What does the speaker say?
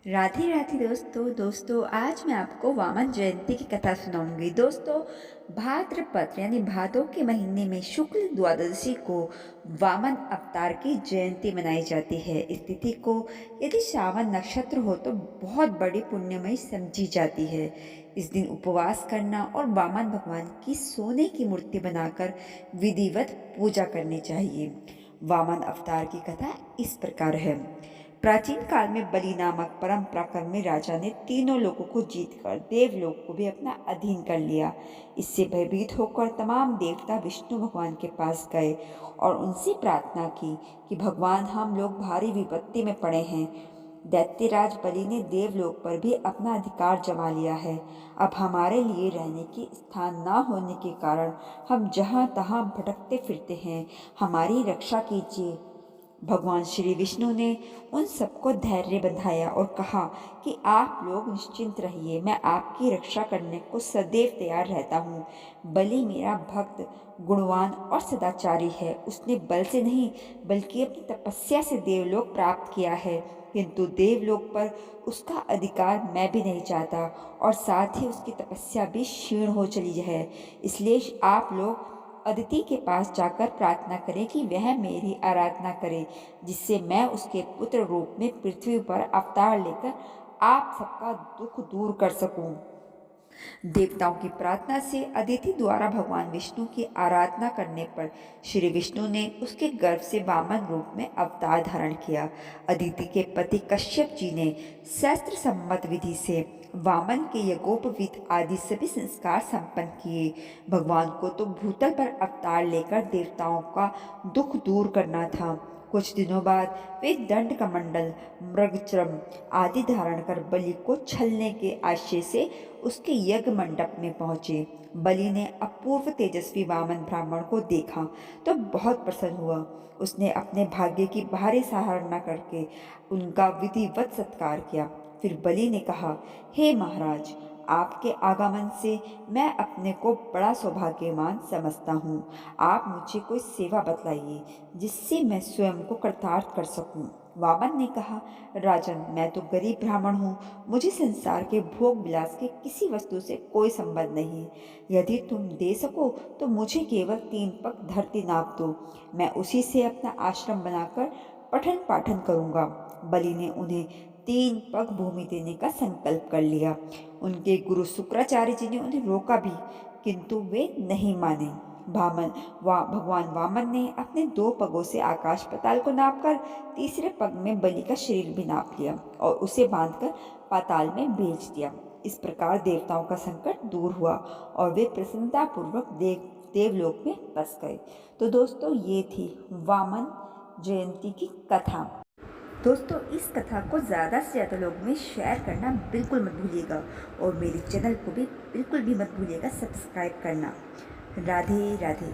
राधे राधे दोस्तों आज मैं आपको वामन जयंती की कथा सुनाऊंगी। दोस्तों, भाद्रपद यानी भादों के महीने में शुक्ल द्वादशी को वामन अवतार की जयंती मनाई जाती है। इस तिथि को यदि श्रावण नक्षत्र हो तो बहुत बड़ी पुण्यमयी समझी जाती है। इस दिन उपवास करना और वामन भगवान की सोने की मूर्ति बनाकर विधिवत पूजा करनी चाहिए। वामन अवतार की कथा इस प्रकार है। प्राचीन काल में बलि नामक परम पराक्रमी राजा ने तीनों लोगों को जीतकर देवलोक को भी अपना अधीन कर लिया। इससे भयभीत होकर तमाम देवता विष्णु भगवान के पास गए और उनसे प्रार्थना की कि भगवान, हम लोग भारी विपत्ति में पड़े हैं। दैत्यराज बलि ने देवलोक पर भी अपना अधिकार जमा लिया है। अब हमारे लिए रहने की स्थान न होने के कारण हम जहाँ तहाँ भटकते फिरते हैं। हमारी रक्षा कीजिए। भगवान श्री विष्णु ने उन सबको धैर्य बंधाया और कहा कि आप लोग निश्चिंत रहिए, मैं आपकी रक्षा करने को सदैव तैयार रहता हूँ। बलि मेरा भक्त, गुणवान और सदाचारी है। उसने बल से नहीं बल्कि अपनी तपस्या से देवलोक प्राप्त किया है, किंतु देवलोक पर उसका अधिकार मैं भी नहीं चाहता और साथ ही उसकी तपस्या भी क्षीण हो चली है। इसलिए आप लोग अदिति के पास जाकर प्रार्थना करें कि वह मेरी आराधना करे, जिससे मैं उसके पुत्र रूप में पृथ्वी पर अवतार लेकर आप सबका दुख दूर कर सकूं। देवताओं की प्रार्थना से अदिति द्वारा भगवान विष्णु की आराधना करने पर श्री विष्णु ने उसके गर्भ से वामन रूप में अवतार धारण किया। अदिति के पति कश्यप जी ने शास्त्र सम्मत विधि से वामन के यज्ञोपवीत आदि सभी संस्कार संपन्न किए। भगवान को तो भूतल पर अवतार लेकर देवताओं का दुख दूर करना था। कुछ दिनों बाद वे दंड कमंडल, मृगचर्म आदि धारण कर बलि को छलने के आशय से उसके यज्ञ मंडप में पहुंचे। बलि ने अपूर्व तेजस्वी वामन ब्राह्मण को देखा तो बहुत प्रसन्न हुआ। उसने अपने भाग्य की भारी सराहना करके उनका विधिवत सत्कार किया। फिर बलि ने कहा, हे महाराज, आपके आगमन से मैं अपने को बड़ा सौभाग्यवान समझता हूँ। आप मुझे कोई सेवा बतलाइए जिससे मैं स्वयं को कृतार्थ कर सकूं। वामन ने कहा, राजन, मैं तो गरीब ब्राह्मण हूँ। मुझे संसार के भोग विलास के किसी वस्तु से कोई संबंध नहीं। यदि तुम दे सको तो मुझे केवल 3 पग धरती नाप दो, मैं उसी से अपना आश्रम बनाकर पठन पाठन करूँगा। बलि ने उन्हें 3 पग भूमि देने का संकल्प कर लिया। उनके गुरु शुक्राचार्य जी ने उन्हें रोका भी, किंतु वे नहीं माने। भगवान वामन ने अपने 2 पगों से आकाश पाताल को नापकर तीसरे पग में बलि का शरीर भी नाप लिया और उसे बांधकर पाताल में भेज दिया। इस प्रकार देवताओं का संकट दूर हुआ और वे प्रसन्नतापूर्वक देवलोक में बस गए। तो दोस्तों, ये थी वामन जयंती की कथा। दोस्तों, इस कथा को ज़्यादा से ज़्यादा लोगों में शेयर करना बिल्कुल मत भूलिएगा और मेरे चैनल को भी बिल्कुल भी मत भूलिएगा सब्सक्राइब करना। राधे राधे।